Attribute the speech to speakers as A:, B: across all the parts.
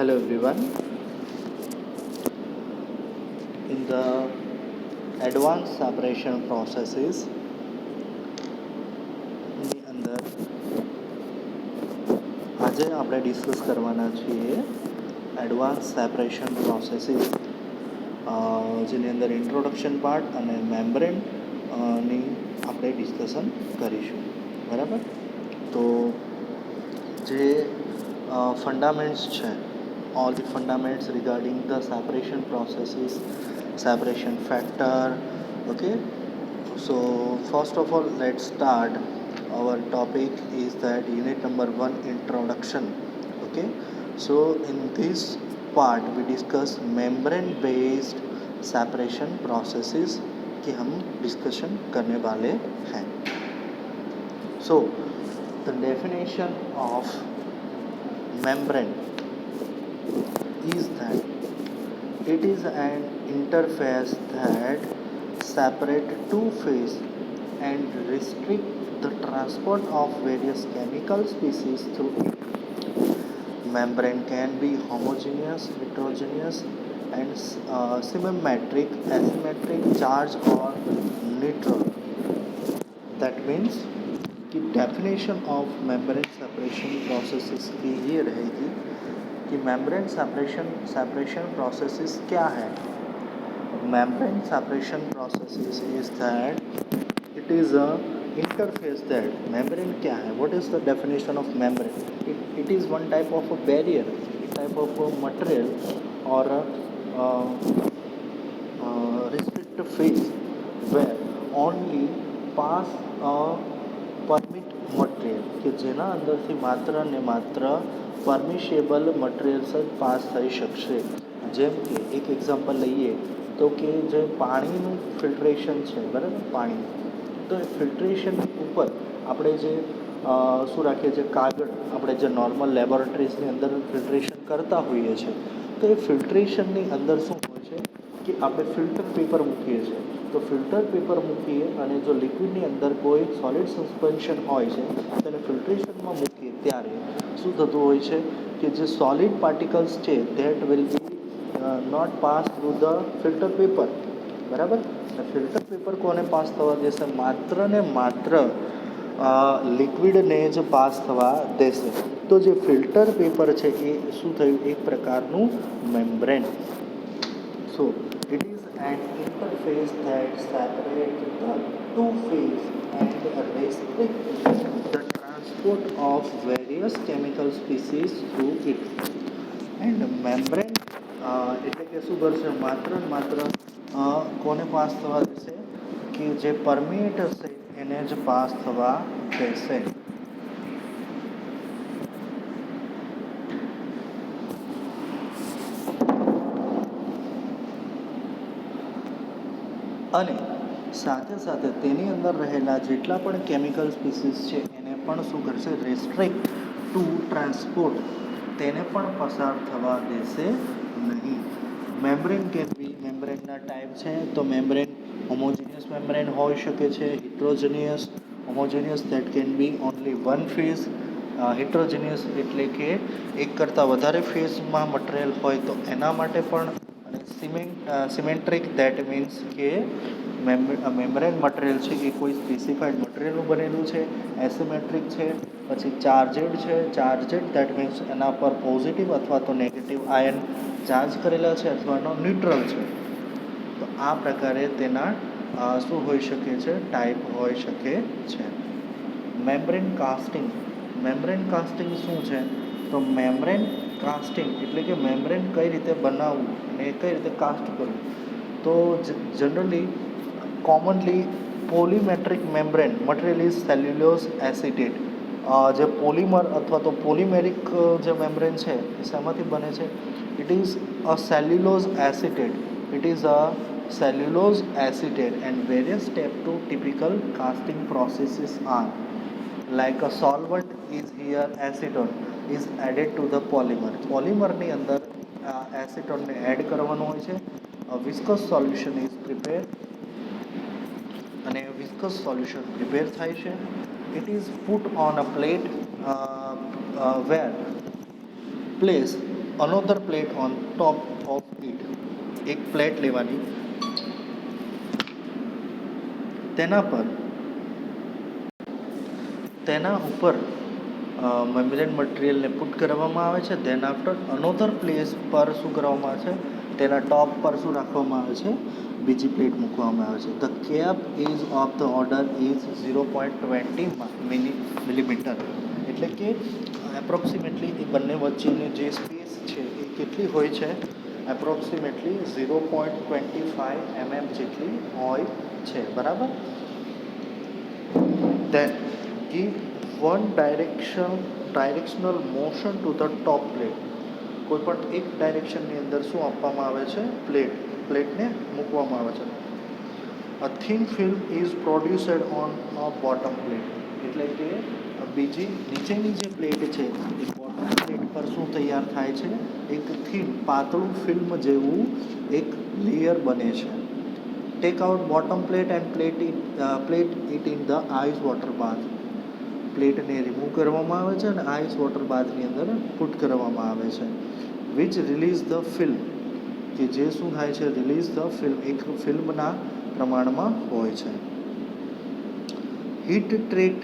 A: Hello everyone. In the advanced separation processes ની અંદર આજે આપણે ડિસ્કસ કરવાના છીએ એડવાન્સ સેપરેશન પ્રોસેસીસ, જેની અંદર ઇન્ટ્રોડક્શન પાર્ટ અને મેમ્બ્રેન ની આપણે ડિસ્કશન કરીશું. બરાબર? તો જે ફંડામેન્ટ્સ છે, all the fundamentals regarding the separation processes, separation factor. Okay, so first of all let's start. Our topic is that unit number 1, introduction. Okay, so in this part we discuss membrane based separation processes की हम discussion करने वाले हैं. So the definition of membrane is that it is an interface that separate two phase and restrict the transport of various chemical species through it. Membrane can be homogeneous, heterogeneous and symmetric, asymmetric, charged or neutral. That means कि definition of membrane separation processes की ये रहेगी कि membrane separation processes क्या है. Membrane separation processes is that it is a interface. That membrane क्या है, what is the definition of membrane? It is one type of a barrier, type of a material और restricted phase where only pass a permit material કે જેના અંદરથી માત્ર ને માત્ર પરમિશેબલ materials જ પાસ થઈ શકશે. જેમ કે એક એક્ઝામ્પલ લઈએ તો કે જે પાણીનું ફિલ્ટ્રેશન છે, બરાબર, પાણી, તો એ ફિલ્ટ્રેશન ઉપર આપણે જે શું રાખીએ છીએ, કાગળ, આપણે જે નોર્મલ લેબોરેટરીઝની અંદર ફિલ્ટ્રેશન કરતા હોઈએ છીએ, તો એ ફિલ્ટ્રેશનની અંદર શું હોય છે કે આપણે ફિલ્ટર પેપર મૂકીએ છીએ. તો ફિલ્ટર પેપર મૂકીએ અને જો લિક્વિડની અંદર કોઈ સોલિડ સસ્પેન્શન હોય છે તેને ફિલ્ટ્રેશનમાં મૂકીએ ત્યારે શું થતું હોય છે કે જે સોલિડ પાર્ટિકલ્સ છે that will be not pass through the filter paper. બરાબર? ફિલ્ટર પેપર કોને પાસ થવા દેશે? માત્ર ને માત્ર લિક્વિડને જ પાસ થવા દેશે. તો જે ફિલ્ટર પેપર છે એ શું થયું? એક પ્રકારનું membrane. So it is an interface that separates the two phase and restricts the transport of various chemical species through it. And membrane એટલે કે શું કરશે? માત્ર ને માત્ર કોને પાસ થવા દેશે? કે જે પરમિટ હશે એને જ પાસ થવા દેશે. અને સાથે સાથે તેની અંદર રહેલા જેટલા પણ કેમિકલ સ્પીસીસ છે એને પણ શું કરશે? રેસ્ટ્રિક્ટ ટુ ટ્રાન્સપોર્ટ, તેને પણ પસાર થવા દેશે નહીં. મેમ્બ્રેન કેન બી, મેમ્બ્રેનના ટાઈપ છે તો મેમ્બ્રેન હોમોજીનિયસ મેમ્બ્રેન હોઈ શકે છે, heterogeneous. Homogeneous that can be only one phase, heterogeneous એટલે કે એક કરતાં વધારે ફેઝમાં મટીરિયલ હોય તો એના માટે પણ. સિમેન્ટ્રિક દેટ મીન્સ કે મેમ્બ્રેન મટીરિયલ છે એ કોઈ સ્પેસિફાઈડ મટીરિયલનું બનેલું છે. એસિમેટ્રિક છે, પછી ચાર્જેડ છે. ચાર્જેડ દેટ મીન્સ એના પર પોઝિટિવ અથવા તો નેગેટિવ આયન ચાર્જ કરેલા છે અથવા એનો ન્યુટ્રલ છે. તો આ પ્રકારે તેના શું હોઈ શકે છે? ટાઈપ હોઈ શકે છે. Membrane casting. મેમ્બ્રેન કાસ્ટિંગ શું છે? તો મેમ્બ્રેન કાસ્ટિંગ એટલે કે મેમ્બ્રેન કઈ રીતે બનાવવું અને કઈ રીતે કાસ્ટ કરવું. તો generally commonly polymetric membrane material is cellulose acetate. જે પોલિમર અથવા તો પોલિમેરિક જે મેમ્બ્રેન છે એ શેમાંથી બને છે? It is a cellulose acetate. It is a cellulose acetate and various step to typical casting processes are like a solvent is here acetone is added to the polymer. પોલિમરની અંદર એસિટોનને add કરવાનું હોય છે. Viscous solution is prepare અને viscous solution prepare થાય છે. It is put on a plate where place another plate on top of it. એક પ્લેટ લેવાની, તેના ઉપર મેમ્બ્રેન મટીરિયલને પુટ કરવામાં આવે છે. ધેન આફ્ટર અનોધર પ્લેસ પર શું કરવામાં આવે છે, તેના ટોપ પર શું રાખવામાં આવે છે, બીજી પ્લેટ મૂકવામાં આવે છે. The cap is of the order is 0.20 millimetre. એટલે કે એપ્રોક્સિમેટલી એ બંને વચ્ચેની જે સ્પેસ છે એ કેટલી હોય છે, એપ્રોક્સિમેટલી 0.25 જેટલી હોય છે. બરાબર. Then give one directional motion to the top plate. કોઈ પણ એક ડાયરેક્શનની અંદર શું આપવામાં આવે છે, પ્લેટને મૂકવામાં આવે છે. A thin film is produced on a bottom plate. એટલે કે બીજી નીચેની જે પ્લેટ છે એ બોટમ પ્લેટ પર શું તૈયાર થાય છે, એક થીન પાતળું ફિલ્મ જેવું એક લેયર બને છે. Take out bottom plate and plate it in the ice water bath. પ્લેટને રિમૂવ કરવામાં આવે છે અને આઈસ વોટર બાથની અંદર પુટ કરવામાં આવે છે. વિચ રિલીઝ ધ ફિલ્મ, કે જે શું થાય છે, રિલીઝ ધ ફિલ્મ, એક ફિલ્મના પ્રમાણમાં હોય છે. Heat treat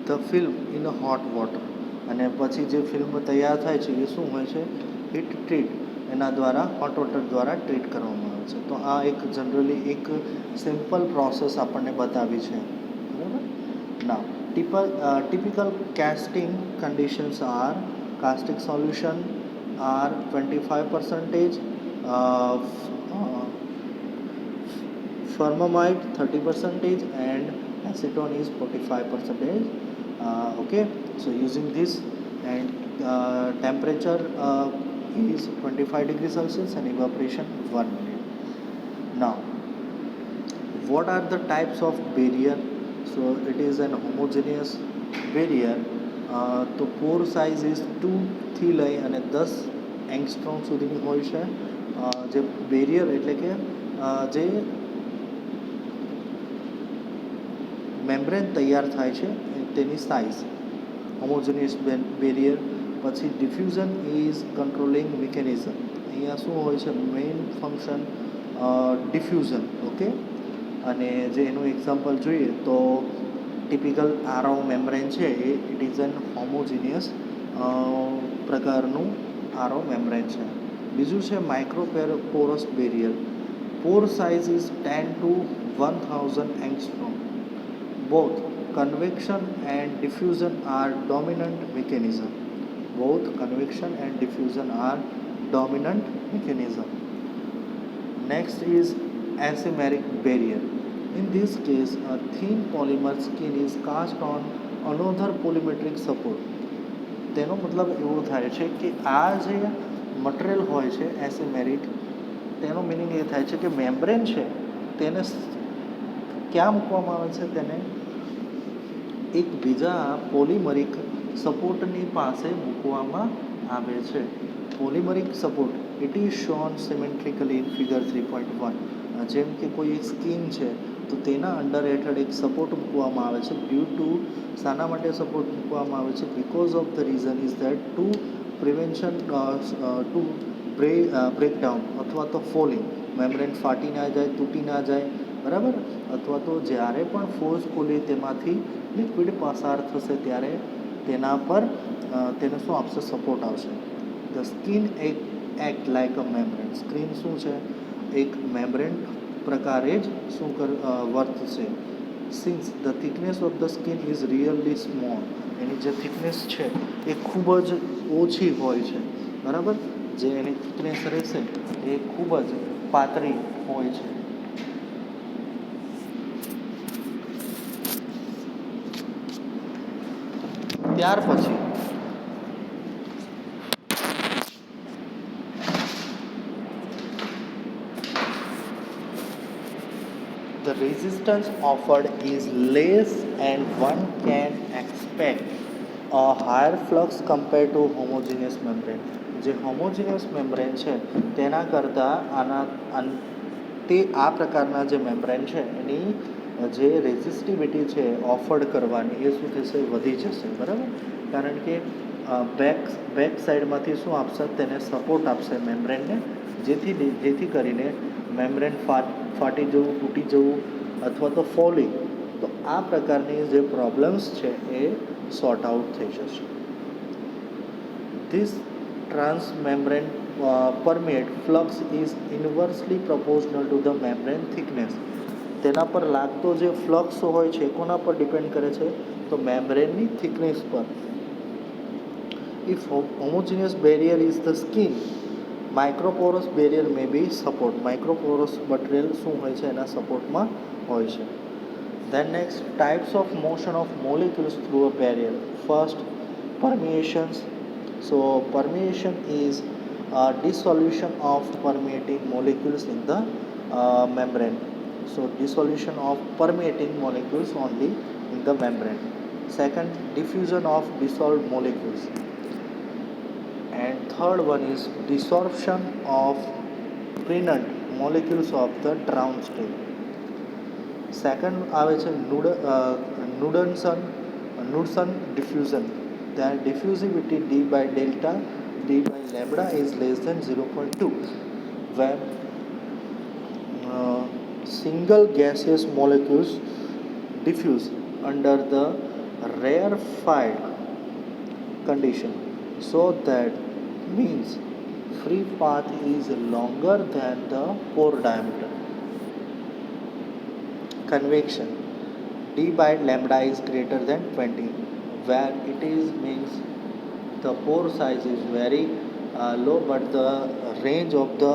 A: the film in hot water. અને પછી જે ફિલ્મ તૈયાર થાય છે એ શું હોય છે, હીટ ટ્રીટ, એના દ્વારા હોટ વોટર દ્વારા ટ્રીટ કરવામાં આવે છે. તો આ એક જનરલી એક સિમ્પલ પ્રોસેસ આપણને બતાવી છે. બરાબર. નાઉ typical casting conditions are: castic solution are 25%, formamide 30%, and acetone is 45%. Okay, so using this, and temperature is 25 degrees Celsius and evaporation 1 minute. Now, what are the types of barrier? So it is an homogeneous barrier. તો પોર size is 2 થી લઈ અને 10 angstrom સુધીની હોય છે. જે barrier એટલે કે જે મેમ્બ્રેન તૈયાર થાય છે તેની સાઇઝ, હોમોજેનિયસ બેરિયર. પછી ડિફ્યુઝન ઇઝ કંટ્રોલિંગ મિકેનિઝમ. અહીંયા શું હોય છે, મેઇન ફંક્શન ડિફ્યુઝન. ઓકે, અને જે એનું એક્ઝામ્પલ જોઈએ તો ટિપિકલ આરવ મેમ્બ્રેન છે એ ઇટ ઇઝ એન હોમોજીનિયસ પ્રકારનું આરવ મેમ્બ્રેન છે. બીજું છે microporous barrier. Pore size is 10 to 1000 angstrom. Both convection and diffusion are dominant mechanism. Next is asymmetric barrier. In this case, a thin polymer skin is cast on another polymetric support. તેનો મતલબ એવો થાય છે કે આ જે material હોય છે એસિમેરિક, તેનો મિનિંગ એ થાય છે કે મેમ્બ્રેન છે તેને ક્યાં મૂકવામાં આવે છે, તેને એક બીજા પોલિમરિક સપોર્ટની પાસે મૂકવામાં આવે છે. Polymeric support it is shown symmetrically in figure 3.1. જેમ કે કોઈ એક સ્કીન છે તો તેના અંડર હેઠળ એક સપોર્ટ મૂકવામાં આવે છે. ડ્યુ ટુ, શાના માટે સપોર્ટ મૂકવામાં આવે છે, because of the reason is that to prevention to breakdown અથવા તો ફોલિંગ. મેમ્બ્રેન ફાટી ના જાય, તૂટી ના જાય. બરાબર. અથવા તો જ્યારે પણ ફોર્સફુલી તેમાંથી લિક્વિડ પસાર થશે ત્યારે તેના પર તેને શું આપશે, સપોર્ટ આવશે. The skin act like a membrane. Skin શું છે, એક મેમ્બ્રેન પ્રકારે જ શું વર્તશે. Since the thickness of the skin is really small. એની જે થિકનેસ છે એ ખૂબ જ ઓછી હોય છે. બરાબર. જે એની થિકનેસ રહેશે એ ખૂબ જ પાતળી હોય છે. ત્યાર પછી the resistance offered is less and one can expect a higher flux compared to homogeneous membrane. જે હોમોજીનિયસ મેમ્બ્રેન છે તેના કરતાં તે આ પ્રકારના જે મેમ્બ્રેન છે એની જે રેઝિસ્ટિવિટી છે ઓફર્ડ કરવાની એ શું થશે, વધી જશે. બરાબર. કારણ કે બેક સાઈડમાંથી શું આપશે, તેને સપોર્ટ આપશે મેમ્બ્રેનને, જેથી કરીને મેમ્બ્રેન ફાટી જવું, તૂટી જવું અથવા તો ફોલિંગ, તો આ પ્રકારની જે પ્રોબ્લેમ્સ છે એ સોર્ટ આઉટ થઈ જશે. This transmembrane permeate flux is inversely proportional to the membrane thickness. તેના પર લાગતો જે ફ્લક્સ હોય છે કોના પર ડિપેન્ડ કરે છે, તો મેમ્બ્રેનની થિકનેસ પર. If homogeneous barrier is the skin, microporous barrier may be support. Microporous material શું હોય છે, એના સપોર્ટમાં હોય છે. Then next, types of motion of molecules through a barrier. First, permeations. So permeation is dissolution of permeating molecules in the membrane. So dissolution of permeating molecules only in the membrane. Second, diffusion of dissolved molecules. And third one is desorption of pregnant molecules of the downstream. Second આવે છે Knudsen diffusion. Then diffusivity d by delta d by lambda is less than 0.2 when single gaseous molecules diffuse under the rarefied condition. So that means free path is longer than the pore diameter. Convection d by lambda is greater than 20 where it is means the pore size is very low, but the range of the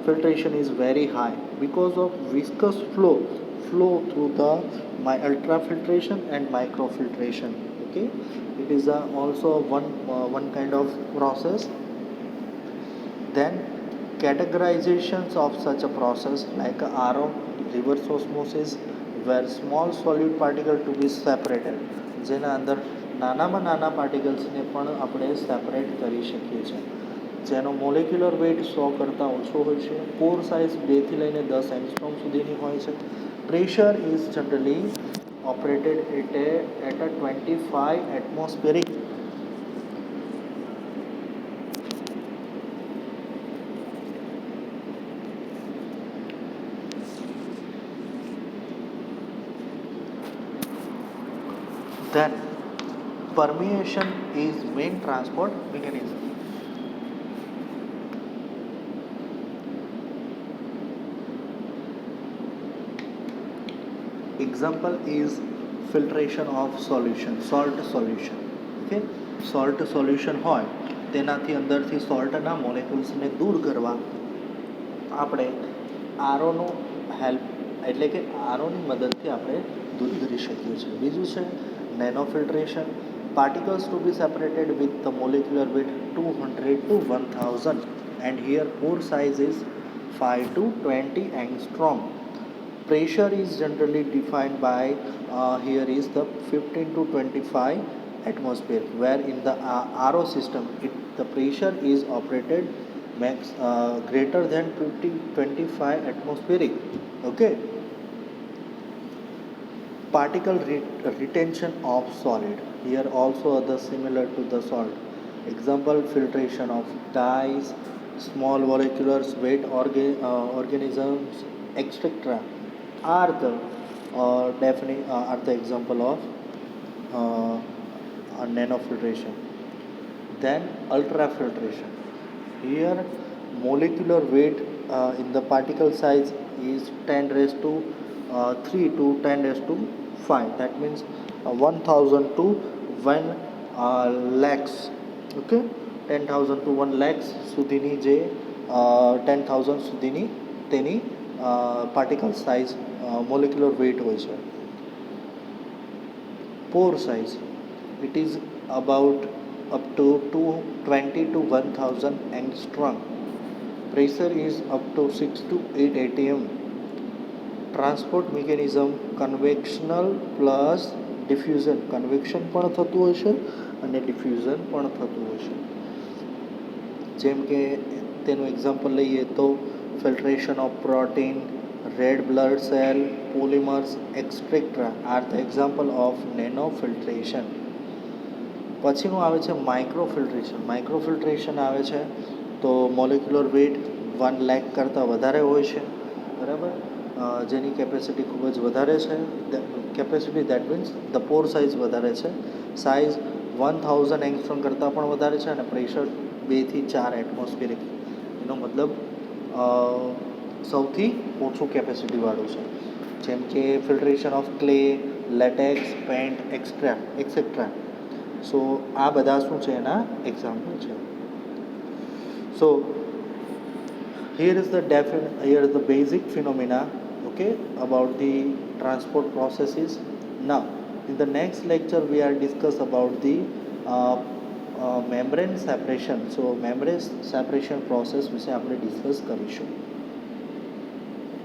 A: filtration is very high because of viscous flow through the ultrafiltration and microfiltration. Okay, it is also one kind of process. Then categorizations of such a process like RO, reverse osmosis, where small solute particle to be separated, જેના અંદર નાનામાં નાના પાર્ટિકલ્સને પણ આપણે separate કરી શકીએ છીએ, જેનો મોલેક્યુલર વેઇટ 100 કરતાં ઓછો હોય છે, પોર સાઇઝ 2થી લઈને 10 એંગસ્ટ્રોમ સુધીની હોય છે. Pressure is generally operated at a 25 atmospheric. Then permeation is main transport mechanism. Example is filtration of solution, salt solution. Okay, salt solution હોય તેનાથી અંદરથી સોલ્ટના મોલેક્યુલ્સને દૂર કરવા આપણે આરઓનો હેલ્પ એટલે કે આરઓની મદદથી આપણે દૂર કરી શકીએ છીએ. બીજું છે nano filtration. Particles to be separated with the molecular weight 200 to 1000 and here pore size is 5 to 20 angstrom. Pressure is generally defined by here is the 15 to 25 atmosphere, where in the RO system the pressure is operated max greater than 25 atmospheric. Okay, particle retention of solid, here also the similar to the salt. Example, filtration of dyes, small molecular weight organisms, etc. are the example of nanofiltration. Then ultrafiltration, here molecular weight in the particle size is 10 raised to 3 to 10 raised to 5, that means 1000 to 1 lakhs. Okay, 10,000 to 1 lakhs સુધીની જે 10,000 સુધીની તેની particle size molecular weight હોય છે. પોર size it is about up to 20 to 1000 angstrom. Pressure is up to 6 to 8 atm. Transport mechanism convectional plus diffusion. Convection પણ થતું હોય છે અને ડિફ્યુઝન પણ થતું હોય છે. જેમ કે તેનું એક્ઝામ્પલ લઈએ તો filtration of protein, red blood cell, polymers, etc. are the example of nanofiltration. પછીનું આવે છે માઇક્રોફિલ્ટ્રેશન. માઇક્રોફિલ્ટ્રેશન આવે છે તો મોલિક્યુલર વેઇટ 1 લાખ કરતાં વધારે હોય છે, બરાબર, જેની કેપેસિટી ખૂબ જ વધારે છે. Capacity that means the Por size વધારે છે, સાઇઝ 1000 એંગસ્ટ્રોમ કરતાં પણ વધારે છે અને પ્રેશર 2 થી 4 એટમોસ્ફિરિક, એનો મતલબ સૌથી ઓછું કેપેસિટીવાળું છે. જેમ કે filtration of clay, latex, paint etcetera. So આ બધા શું છે એના એક્ઝામ્પલ છે. સો here is the basic phenomena, okay, about the transport processes. Now in the next lecture we are discuss about the membrane separation. So membrane separation process વિશે આપણે discuss કરીશું.